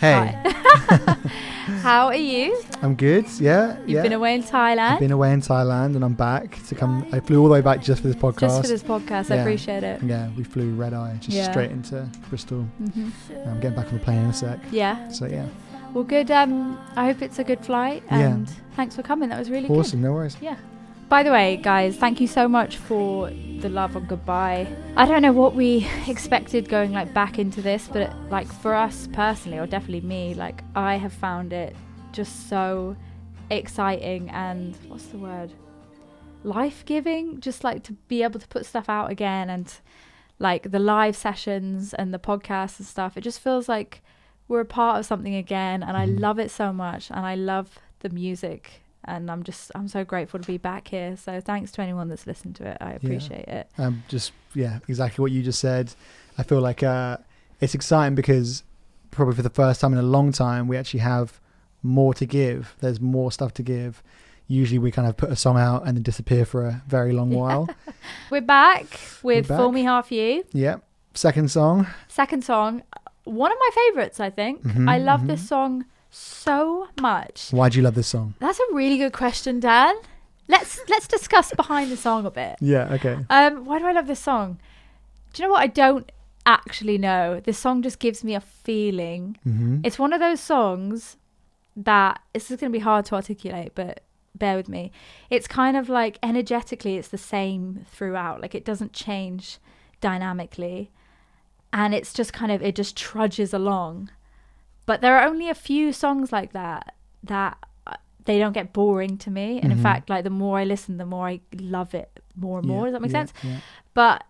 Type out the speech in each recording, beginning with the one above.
Hey. How are you? I'm good, yeah. You've been away in Thailand? I've been away in Thailand and I'm back to come. I flew all the way back just for this podcast. Just for this podcast, I appreciate it. Yeah, we flew red eye just straight into Bristol. I'm getting back on the plane in a sec. Yeah. So yeah. Well, good. I hope it's a good flight and thanks for coming. That was really good. Awesome, no worries. Yeah. By the way, guys, thank you so much for the love on Goodbye. I don't know what we expected going like back into this, but like for us personally, or definitely me, like I have found it just so exciting and what's the word? Life-giving, just like to be able to put stuff out again, and like the live sessions and the podcasts and stuff. It just feels like we're a part of something again, and I love it so much, and I love the music. And I'm so grateful to be back here. So thanks to anyone that's listened to it. I appreciate it. Exactly what you just said. I feel like it's exciting because probably for the first time in a long time, we actually have more to give. There's more stuff to give. Usually we kind of put a song out and then disappear for a very long while. We're back with Fool Me Half You. Yeah. Second song. One of my favorites, I think. I love this song so much. Why do you love this song? That's a really good question, Dan. Let's discuss behind the song a bit. Yeah, okay. Why do I love this song? Do you know what? I don't actually know. This song just gives me a feeling. It's one of those songs that this is going to be hard to articulate, but bear with me. It's kind of like energetically it's the same throughout. Like it doesn't change dynamically, and it's just kind of, it just trudges along. But there are only a few songs like that they don't get boring to me. And in fact, like the more I listen, the more I love it more and more. Does that make sense? Yeah. But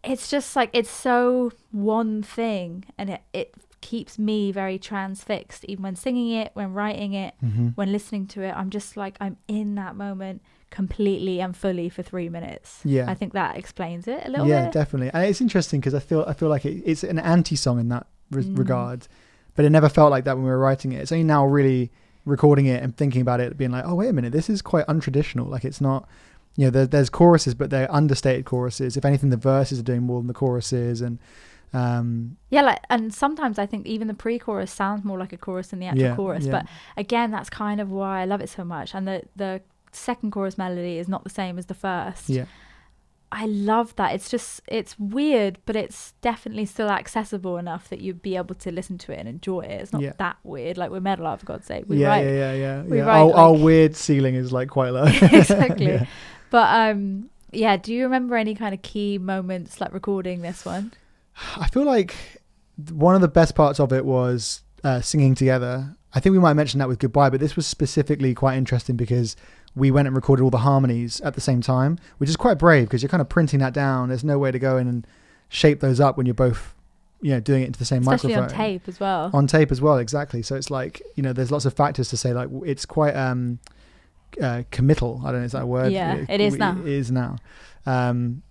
it's just like, it's so one thing, and it keeps me very transfixed, even when singing it, when writing it, when listening to it. I'm just like, I'm in that moment completely and fully for 3 minutes. I think that explains it a little bit. Yeah, definitely. And it's interesting because I feel like it's an anti-song in that regard, but it never felt like that when we were writing it. It's only now really recording it and thinking about it, being like, oh wait a minute, this is quite untraditional. Like it's not, there's choruses, but they're understated choruses. If anything, the verses are doing more than the choruses. And and sometimes I think even the pre-chorus sounds more like a chorus than the actual chorus. But again, that's kind of why I love it so much. And the second chorus melody is not the same as the first. I love that. It's weird, but it's definitely still accessible enough that you'd be able to listen to it and enjoy it. It's not that weird. Like we're Meadowlark, for God's sake. We write our weird ceiling is like quite low. Exactly. But do you remember any kind of key moments like recording this one? I feel like one of the best parts of it was singing together. I think we might mention that with Goodbye, but this was specifically quite interesting because we went and recorded all the harmonies at the same time, which is quite brave because you're kind of printing that down. There's no way to go in and shape those up when you're both, doing it into the same Especially microphone. Especially on tape as well. On tape as well, exactly. So it's like, there's lots of factors to say, like it's quite committal. I don't know, is that a word? Yeah, it is now. It is now. And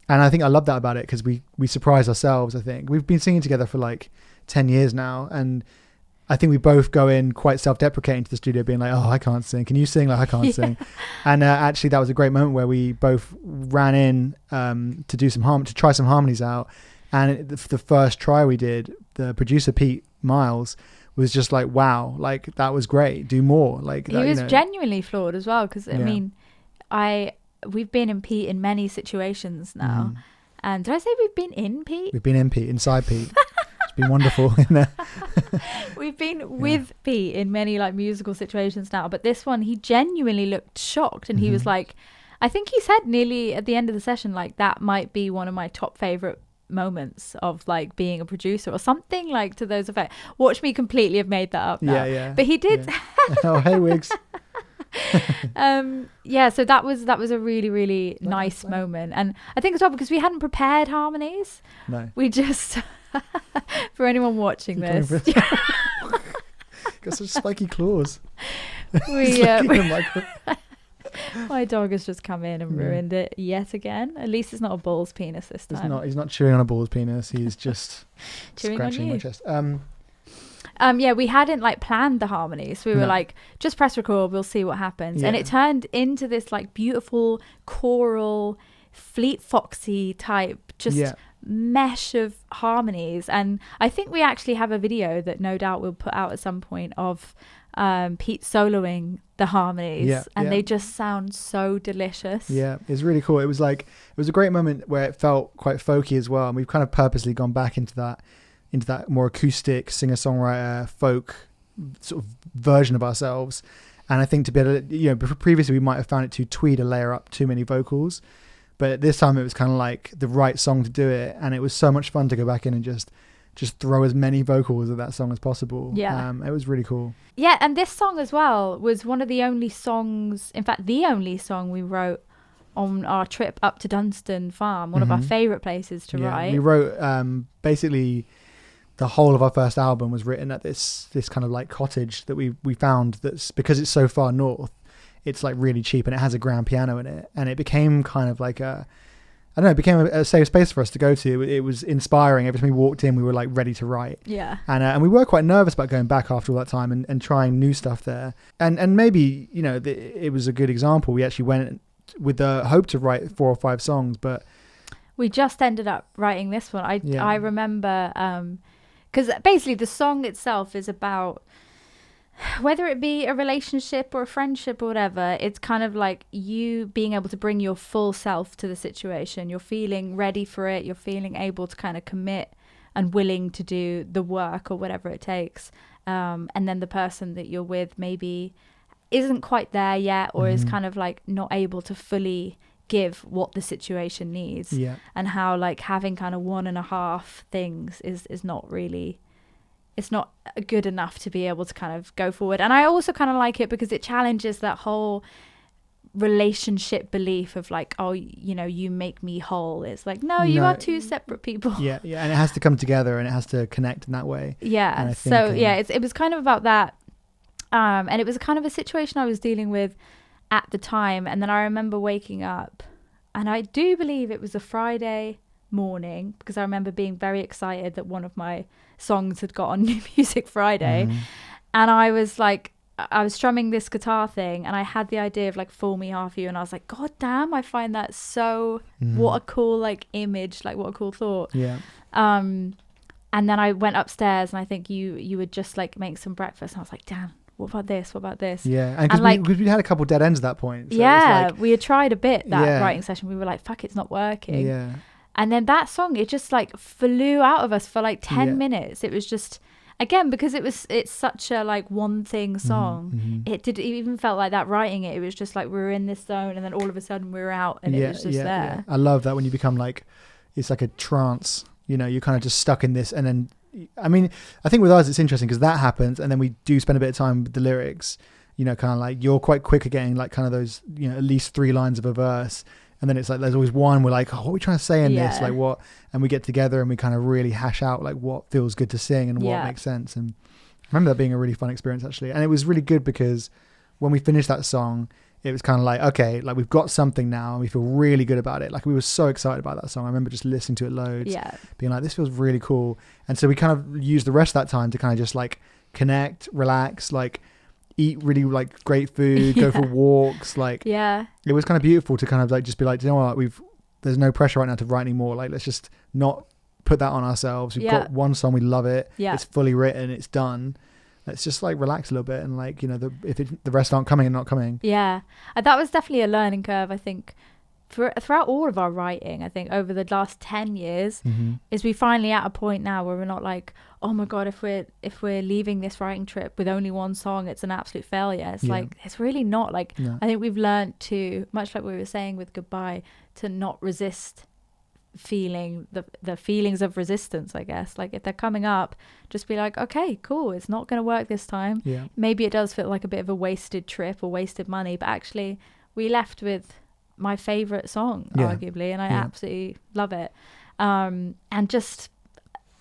I think I love that about it because we surprise ourselves. I think we've been singing together for like 10 years now, and I think we both go in quite self-deprecating to the studio, being like, "Oh, I can't sing. Can you sing?" Like, I can't sing. And actually, that was a great moment where we both ran in to do to try some harmonies out. And the first try we did, the producer Pete Miles was just like, "Wow, like that was great. Do more." Like he was genuinely floored as well, because I mean, we've been in Pete in many situations now. And did I say we've been in Pete? We've been in Pete, inside Pete. It's been wonderful in there. We've been with Pete in many like musical situations now, but this one he genuinely looked shocked, and he was like, I think he said nearly at the end of the session, like that might be one of my top favorite moments of like being a producer or something like to those effects. Watch me completely have made that up now. But he did. Oh, hey Wiggs. So that was a really, really nice moment. And I think as well because we hadn't prepared harmonies. No. We just for anyone watching this. Got such spiky claws. My dog has just come in and ruined it yet again. At least it's not a bull's penis this time. He's not chewing on a bull's penis. He's just chewing scratching on my chest. We hadn't like planned the harmonies. We were like, just press record, we'll see what happens. And it turned into this like beautiful choral, Fleet Foxy type, just mesh of harmonies. And I think we actually have a video that no doubt we'll put out at some point of Pete soloing the harmonies, and they just sound so delicious. Yeah, it's really cool. It was a great moment where it felt quite folky as well, and we've kind of purposely gone back into that more acoustic singer-songwriter folk sort of version of ourselves. And I think to be able to, previously we might have found it too twee to layer up too many vocals, but this time it was kind of like the right song to do it, and it was so much fun to go back in and just throw as many vocals of that song as possible. Yeah. It was really cool. Yeah, and this song as well was one of the only songs, in fact, the only song we wrote on our trip up to Dunstan Farm, one of our favourite places to write. We wrote, basically, the whole of our first album was written at this kind of like cottage that we found, that's because it's so far north, it's like really cheap, and it has a grand piano in it, and it became kind of like it became a safe space for us to go to. It was inspiring. Every time we walked in, we were like ready to write. Yeah. And we were quite nervous about going back after all that time and trying new stuff there. And maybe, it was a good example. We actually went with the hope to write 4 or 5 songs, but we just ended up writing this one. I remember, because basically the song itself is about, whether it be a relationship or a friendship or whatever, it's kind of like you being able to bring your full self to the situation. You're feeling ready for it. You're feeling able to kind of commit and willing to do the work or whatever it takes. And then the person that you're with maybe isn't quite there yet, or is kind of like not able to fully give what the situation needs. Yeah. And how like having kind of 1.5 things is not really, it's not good enough to be able to kind of go forward. And I also kind of like it because it challenges that whole relationship belief of like, oh, you make me whole. It's like, no, you are 2 separate people. Yeah, and it has to come together and it has to connect in that way. Yeah, it was kind of about that. And it was kind of a situation I was dealing with at the time. And then I remember waking up, and I do believe it was a Friday morning, because I remember being very excited that one of my songs had got on New Music Friday. And I was strumming this guitar thing, and I had the idea of like Fool Me Half You, and I was like, god damn, I find that so what a cool like image, like what a cool thought. And then I went upstairs, and I think you would just like make some breakfast, and I was like, damn, what about this? Yeah, and because we had a couple dead ends at that point. So we had tried a bit that writing session. We were like, fuck, it's not working. Yeah. And then that song, it just like flew out of us for like 10 minutes. It was just, again, because it's such a like one thing song. It even felt like that writing it. It was just like we were in this zone, and then all of a sudden we were out, and it was just there. Yeah. I love that when you become like, it's like a trance. You're kind of just stuck in this, and then, I mean, I think with us it's interesting because that happens, and then we do spend a bit of time with the lyrics. Kind of like you're quite quick at getting like kind of those, at least 3 lines of a verse. And then it's like, there's always one, we're like, oh, what are we trying to say in this? Like what? And we get together and we kind of really hash out like what feels good to sing and what makes sense. And I remember that being a really fun experience actually. And it was really good because when we finished that song, it was kind of like, okay, like we've got something now and we feel really good about it. Like we were so excited about that song. I remember just listening to it loads, being like, this feels really cool. And so we kind of used the rest of that time to kind of just like connect, relax, like eat really like great food, go for walks, like it was kind of beautiful to kind of like just be like, you know what, there's no pressure right now to write anymore, like let's just not put that on ourselves. We've got one song, we love it, it's fully written, it's done, let's just like relax a little bit, and like the rest aren't coming and not coming. That was definitely a learning curve, I think, throughout all of our writing. I think over the last 10 years is we finally at a point now where we're not like, oh my god, if we're leaving this writing trip with only one song, it's an absolute failure. It's like, it's really not. Like I think we've learned to, much like we were saying with Goodbye, to not resist feeling the feelings of resistance, I guess. Like if they're coming up, just be like, okay, cool, it's not going to work this time. Maybe it does feel like a bit of a wasted trip or wasted money, but actually we left with my favorite song arguably, and I absolutely love it. And just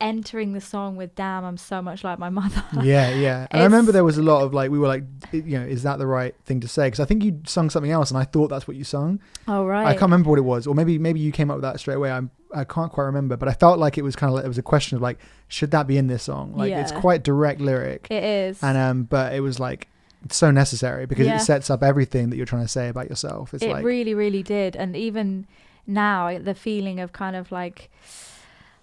entering the song with damn, I'm so much like my mother. And I remember there was a lot of like, we were like, is that the right thing to say? Because I think you sung something else and I thought that's what you sung. Oh right, I can't remember what it was, or maybe you came up with that straight away. I can't quite remember, but I felt like it was kind of like, it was a question of like, should that be in this song? Like it's quite direct lyric, it is, and but it was like, it's so necessary because it sets up everything that you're trying to say about yourself. It really, really did. And even now, the feeling of kind of like,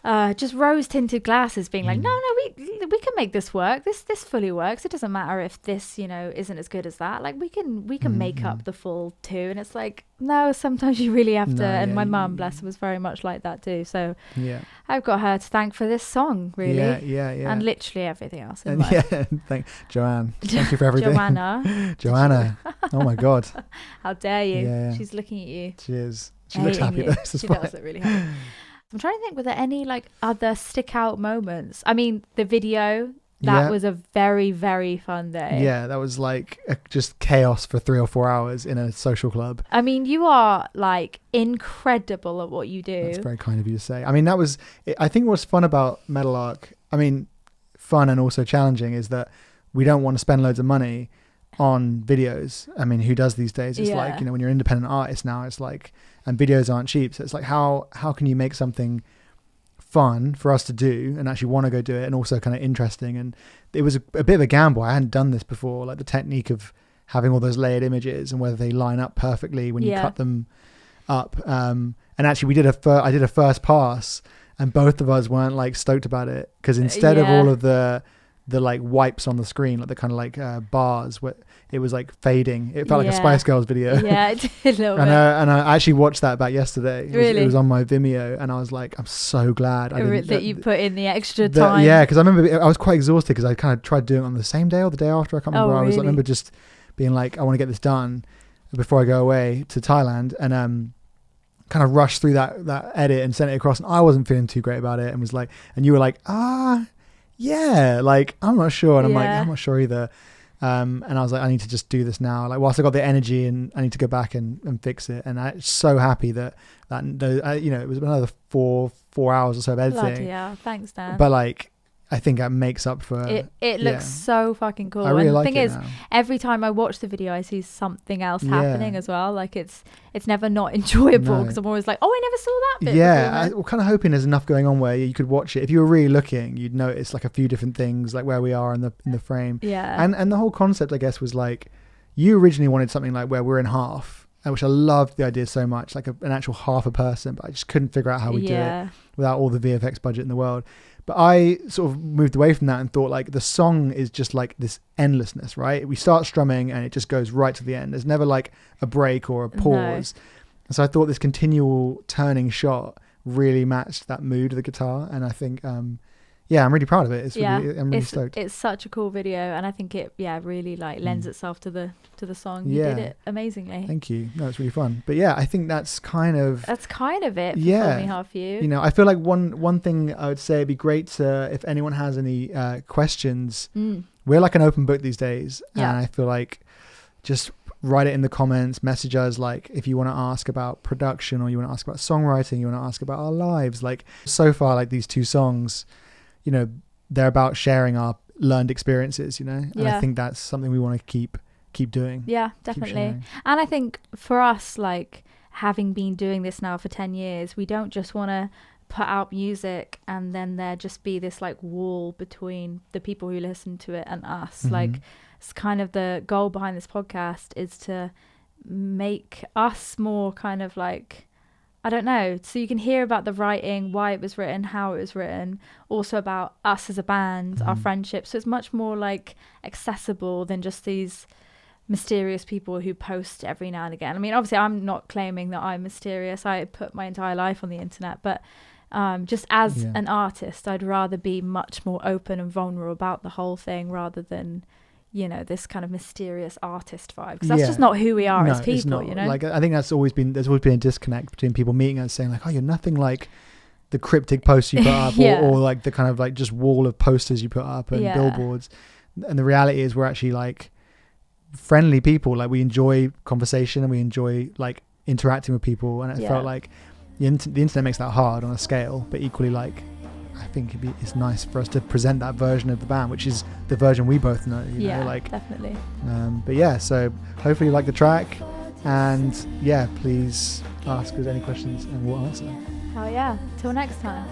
just rose tinted glasses being like, no, we can make this work. This fully works. It doesn't matter if this, isn't as good as that. Like we can make up the full 2. And it's like, no, sometimes you really have to. And my mum, bless her, was very much like that too. So I've got her to thank for this song, really. Yeah. And literally everything else. Thank Joanne. Thank you for everything. Joanna. Oh my God. How dare you? Yeah. She's looking at you. She is. She looks happy though. She does look really happy. I'm trying to think, were there any like other stick out moments? I mean, the video, that was a very, very fun day. Yeah, that was like just chaos for 3 or 4 hours in a social club. I mean, you are like incredible at what you do. That's very kind of you to say. I mean, I think what's fun about Meadowlark, I mean, fun and also challenging, is that we don't want to spend loads of money on videos. I mean, who does these days? It's like, when you're an independent artist now, it's like, and videos aren't cheap. So it's like, how can you make something fun for us to do and actually want to go do it, and also kind of interesting? And it was a bit of a gamble. I hadn't done this before, like the technique of having all those layered images and whether they line up perfectly when you cut them up. And actually I did a first pass and both of us weren't like stoked about it, because instead of all of the like wipes on the screen, like the kind of like bars, where it was like fading, it felt like a Spice Girls video. Yeah, it did a little bit. And I actually watched that back yesterday. It was on my Vimeo, and I was like, I'm so glad that you put in the extra time. Yeah, because I remember I was quite exhausted, because I kind of tried doing it on the same day or the day after. I can't remember. I remember just being like, I want to get this done before I go away to Thailand, and kind of rushed through that edit and sent it across, and I wasn't feeling too great about it, and was like, and you were like, yeah, like I'm not sure, and I'm like, I'm not sure either, and I was like, I need to just do this now, like whilst I got the energy, and I need to go back and fix it. And I'm so happy that it was another 4 hours or so of editing. Bloody hell, thanks Dan. But like, I think that makes up for it looks so fucking cool. I really and like the thing it is, now. Every time I watch the video I see something else happening as well. Like it's never not enjoyable, because I'm always like, I never saw that bit. I'm kind of hoping there's enough going on where you could watch it. If you were really looking, you'd notice like a few different things, like where we are in the frame. And the whole concept, I guess, was like, you originally wanted something like where we're in half, which I loved the idea so much, like an actual half a person, but I just couldn't figure out how we do it without all the VFX budget in the world. But I sort of moved away from that and thought, like, the song is just like this endlessness, right? We start strumming and it just goes right to the end. There's never like a break or a pause. No. So I thought this continual turning shot really matched that mood of the guitar. And I think, I'm really proud of it. I'm really stoked. It's such a cool video, and I think it really like lends itself to the song. You did it amazingly. Thank you. No, it's really fun. But I think that's kind of it for Fill Me Half You. I feel like one thing I would say, it'd be great to, if anyone has any questions, we're like an open book these days, and I feel like just write it in the comments, message us, like if you want to ask about production, or you want to ask about songwriting, you want to ask about our lives. Like so far, like these 2 songs, they're about sharing our learned experiences, and I think that's something we want to keep doing. Yeah, definitely. And I think for us, like having been doing this now for 10 years, we don't just want to put out music and then there just be this like wall between the people who listen to it and us. Like it's kind of the goal behind this podcast is to make us more kind of like, I don't know, so you can hear about the writing, why it was written, how it was written, also about us as a band, our friendship. So it's much more like accessible than just these mysterious people who post every now and again. I mean, obviously I'm not claiming that I'm mysterious. I put my entire life on the internet, but just as an artist, I'd rather be much more open and vulnerable about the whole thing rather than, this kind of mysterious artist vibe, because that's just not who we are as people. Like, I think there's always been a disconnect between people meeting us saying like, oh, you're nothing like the cryptic posts you put up, or like the kind of like just wall of posters you put up and billboards. And the reality is we're actually like friendly people. Like we enjoy conversation and we enjoy like interacting with people, and it felt like the internet makes that hard on a scale, but equally like I think it's nice for us to present that version of the band, which is the version we both know, definitely. But so hopefully you like the track, and please ask us any questions and we'll answer. Hell yeah, till next time.